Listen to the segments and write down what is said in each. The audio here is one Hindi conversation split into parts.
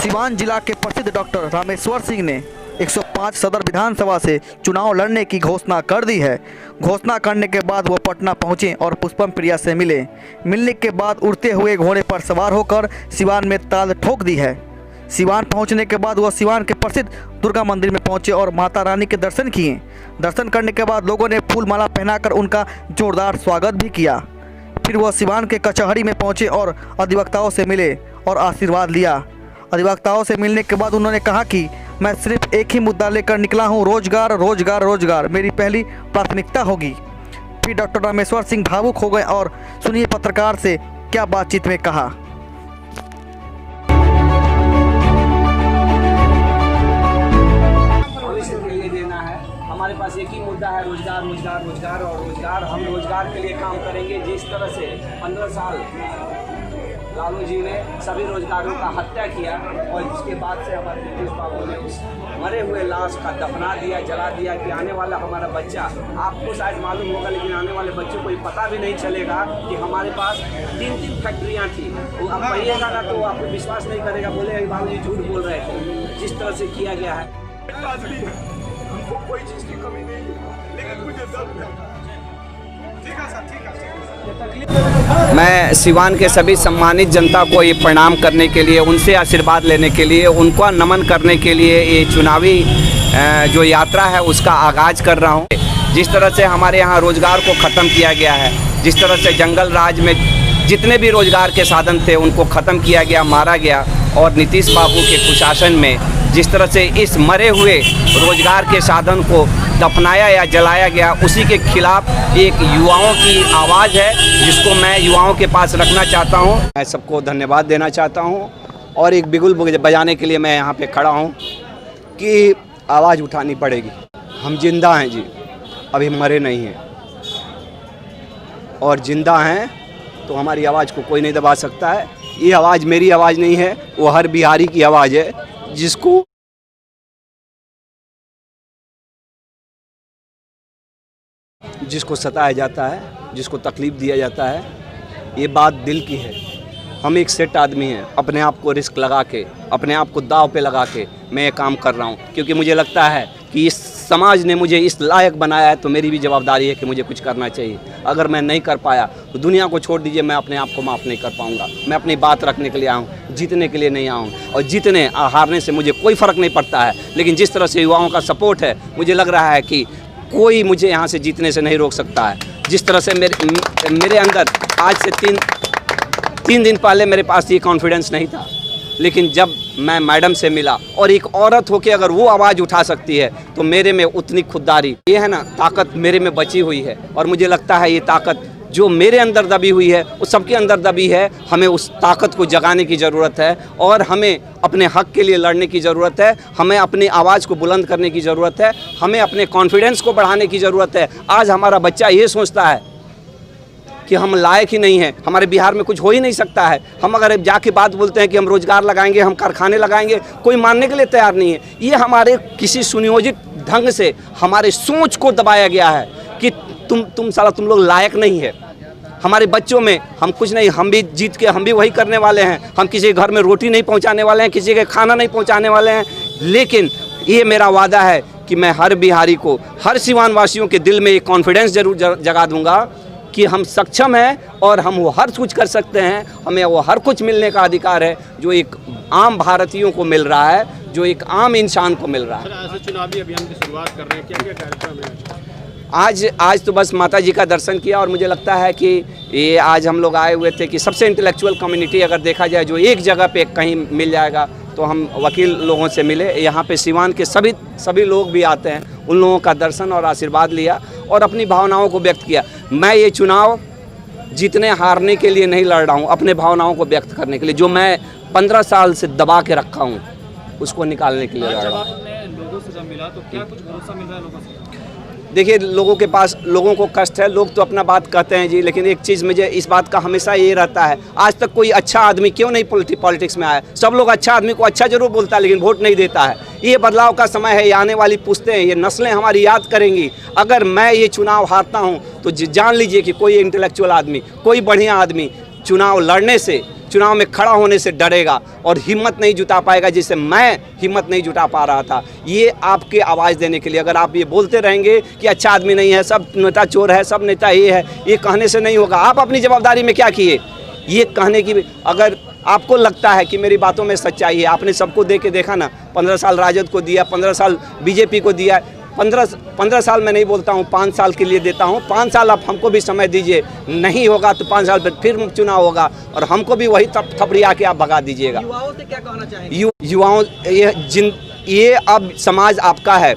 सिवान जिला के प्रसिद्ध डॉक्टर रामेश्वर सिंह ने 105 सदर विधानसभा से चुनाव लड़ने की घोषणा कर दी है। घोषणा करने के बाद वो पटना पहुंचे और पुष्पम प्रिया से मिलने के बाद उड़ते हुए घोड़े पर सवार होकर सिवान में ताल ठोक दी है। सिवान पहुंचने के बाद वह सिवान के प्रसिद्ध दुर्गा मंदिर में पहुंचे और माता रानी के दर्शन किए। दर्शन करने के बाद लोगों ने फूल माला पहनाकर उनका जोरदार स्वागत भी किया। फिर वह सिवान के कचहरी में पहुंचे और अधिवक्ताओं से मिले और आशीर्वाद लिया। अधिवक्ताओं से मिलने के बाद उन्होंने कहा कि मैं सिर्फ एक ही मुद्दा लेकर निकला हूं, रोजगार रोजगार रोजगार मेरी पहली प्राथमिकता होगी। फिर डॉक्टर रामेश्वर सिंह भावुक हो गए और सुनिए पत्रकार से क्या बातचीत में कहा। हमारे पास एक ही मुद्दा है, रोजगार रोजगार रोजगार और रोजगार। हम रोजगार के लिए काम करेंगे। जिस तरह से 15 साल लालू जी ने सभी रोजगारों का हत्या किया और उसके बाद से हमारे नीतीश बाबू ने उस मरे हुए लाश का दफना दिया, जला दिया कि आने वाला हमारा बच्चा, आपको शायद मालूम होगा लेकिन आने वाले बच्चों को ये पता भी नहीं चलेगा कि हमारे पास 3 फैक्ट्रियाँ थी। वो आप कहिएगा ना तो आपको विश्वास नहीं करेगा, बोले बाबू जी झूठ बोल रहे थे। जिस तरह से किया गया है, हमको कोई चीज़ की कमी नहीं है, लेकिन मुझे दर्द है। ठीक है सर, ठीक है। मैं सिवान के सभी सम्मानित जनता को ये प्रणाम करने के लिए, उनसे आशीर्वाद लेने के लिए, उनको नमन करने के लिए ये चुनावी जो यात्रा है उसका आगाज़ कर रहा हूँ। जिस तरह से हमारे यहाँ रोज़गार को ख़त्म किया गया है, जिस तरह से जंगल राज में जितने भी रोज़गार के साधन थे उनको ख़त्म किया गया, मारा गया, और नीतीश बाबू के कुशासन में जिस तरह से इस मरे हुए रोज़गार के साधन को दफनाया या जलाया गया, उसी के खिलाफ एक युवाओं की आवाज़ है जिसको मैं युवाओं के पास रखना चाहता हूं। मैं सबको धन्यवाद देना चाहता हूं और एक बिगुल बजाने के लिए मैं यहाँ पे खड़ा हूं कि आवाज़ उठानी पड़ेगी। हम जिंदा हैं जी, अभी मरे नहीं हैं, और जिंदा हैं तो हमारी आवाज़ को कोई नहीं दबा सकता है। ये आवाज़ मेरी आवाज़ नहीं है, वो हर बिहारी की आवाज़ है जिसको सताया जाता है, जिसको तकलीफ़ दिया जाता है। ये बात दिल की है। हम एक सेट आदमी हैं, अपने आप को रिस्क लगा के, अपने आप को दाव पे लगा के मैं ये काम कर रहा हूँ, क्योंकि मुझे लगता है कि इस समाज ने मुझे इस लायक बनाया है तो मेरी भी जवाबदारी है कि मुझे कुछ करना चाहिए। अगर मैं नहीं कर पाया तो दुनिया को छोड़ दीजिए, मैं अपने आप को माफ़ नहीं कर पाऊँगा। मैं अपनी बात रखने के लिए आऊँ, जीतने के लिए नहीं आऊँ, और जीतने हारने से मुझे कोई फ़र्क नहीं पड़ता है। लेकिन जिस तरह से युवाओं का सपोर्ट है, मुझे लग रहा है कि कोई मुझे यहाँ से जीतने से नहीं रोक सकता है। जिस तरह से मेरे अंदर आज से तीन दिन पहले मेरे पास ये कॉन्फिडेंस नहीं था, लेकिन जब मैं मैडम से मिला और एक औरत होकर अगर वो आवाज़ उठा सकती है तो मेरे में उतनी खुददारी, ये है ना, ताकत मेरे में बची हुई है। और मुझे लगता है ये ताकत जो मेरे अंदर दबी हुई है वो सबके अंदर दबी है। हमें उस ताकत को जगाने की ज़रूरत है और हमें अपने हक़ के लिए लड़ने की ज़रूरत है। हमें अपनी आवाज़ को बुलंद करने की ज़रूरत है। हमें अपने कॉन्फिडेंस को बढ़ाने की ज़रूरत है। आज हमारा बच्चा ये सोचता है कि हम लायक ही नहीं हैं, हमारे बिहार में कुछ हो ही नहीं सकता है। हम अगर जाके बात बोलते हैं कि हम रोज़गार लगाएंगे, हम कारखाने लगाएंगे, कोई मानने के लिए तैयार नहीं है। ये हमारे किसी सुनियोजित ढंग से हमारे सोच को दबाया गया है कि तुम लोग लायक नहीं है। हमारे बच्चों में हम कुछ नहीं, हम भी जीत के हम भी वही करने वाले हैं। हम किसी के घर में रोटी नहीं पहुंचाने वाले हैं, किसी के खाना नहीं पहुंचाने वाले हैं। लेकिन ये मेरा वादा है कि मैं हर बिहारी को, हर सिवान वासियों के दिल में एक कॉन्फिडेंस जरूर जगा दूंगा कि हम सक्षम हैं और हम वो हर कुछ कर सकते हैं। हमें वो हर कुछ मिलने का अधिकार है जो एक आम भारतीयों को मिल रहा है, जो एक आम इंसान को मिल रहा है। चुनावी अभियान की शुरुआत कर रहे हैं, क्या क्या कार्यक्रम है? आज तो बस माता जी का दर्शन किया और मुझे लगता है कि ये आज हम लोग आए हुए थे कि सबसे इंटेलेक्चुअल कम्युनिटी अगर देखा जाए जो एक जगह पे कहीं मिल जाएगा, तो हम वकील लोगों से मिले। यहाँ पे सिवान के सभी लोग भी आते हैं, उन लोगों का दर्शन और आशीर्वाद लिया और अपनी भावनाओं को व्यक्त किया। मैं ये चुनाव जीतने हारने के लिए नहीं लड़ रहा हूँ, अपने भावनाओं को व्यक्त करने के लिए, जो मैं 15 साल से दबा के रखा हूँ उसको निकालने के लिए लड़ रहा हूँ। लोगों से जब मिला तो क्या कुछ भरोसा मिल रहा है लोगों से? देखिए, लोगों को कष्ट है, लोग तो अपना बात कहते हैं जी, लेकिन एक चीज़ मुझे इस बात का हमेशा ये रहता है, आज तक कोई अच्छा आदमी क्यों नहीं पॉलिटिक्स में आया। सब लोग अच्छा आदमी को अच्छा जरूर बोलता है लेकिन वोट नहीं देता है। ये बदलाव का समय है, ये आने वाली पुश्तें, ये नस्लें हमारी याद करेंगी। अगर मैं ये चुनाव हारता हूँ तो जान लीजिए कि कोई इंटेलेक्चुअल आदमी, कोई बढ़िया आदमी चुनाव लड़ने से, चुनाव में खड़ा होने से डरेगा और हिम्मत नहीं जुटा पाएगा, जैसे मैं हिम्मत नहीं जुटा पा रहा था। ये आपके आवाज़ देने के लिए, अगर आप ये बोलते रहेंगे कि अच्छा आदमी नहीं है, सब नेता चोर है, सब नेता ये है, ये कहने से नहीं होगा। आप अपनी जवाबदारी में क्या किए, ये कहने की, अगर आपको लगता है कि मेरी बातों में सच्चाई है, आपने सबको दे के देखा ना, 15 साल राजद को दिया, 15 साल बीजेपी को दिया, 15 साल मैं नहीं बोलता हूँ, 5 साल के लिए देता हूँ। 5 साल आप हमको भी समय दीजिए, नहीं होगा तो 5 साल फिर चुनाव होगा और हमको भी वही थपड़िया के आप भगा दीजिएगा। युवाओं से क्या कहना चाहेंगे? युवाओं, ये अब समाज आपका है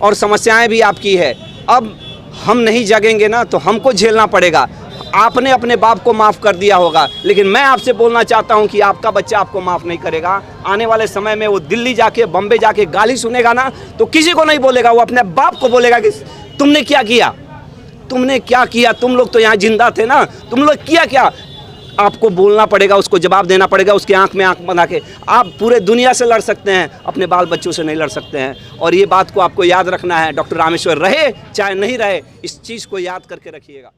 और समस्याएं भी आपकी है। अब हम नहीं जगेंगे ना तो हमको झेलना पड़ेगा। आपने अपने बाप को माफ़ कर दिया होगा, लेकिन मैं आपसे बोलना चाहता हूं कि आपका बच्चा आपको माफ़ नहीं करेगा। आने वाले समय में वो दिल्ली जाके, बम्बे जाके गाली सुनेगा ना तो किसी को नहीं बोलेगा, वो अपने बाप को बोलेगा कि तुमने क्या किया, तुमने क्या किया, तुम लोग तो यहाँ जिंदा थे ना, तुम लोग किया क्या। आपको बोलना पड़ेगा, उसको जवाब देना पड़ेगा, उसके आंख में आंख बना के। आप पूरे दुनिया से लड़ सकते हैं, अपने बाल बच्चों से नहीं लड़ सकते हैं। और ये बात को आपको याद रखना है। डॉक्टर रामेश्वर रहे चाहे नहीं रहे, इस चीज़ को याद करके रखिएगा।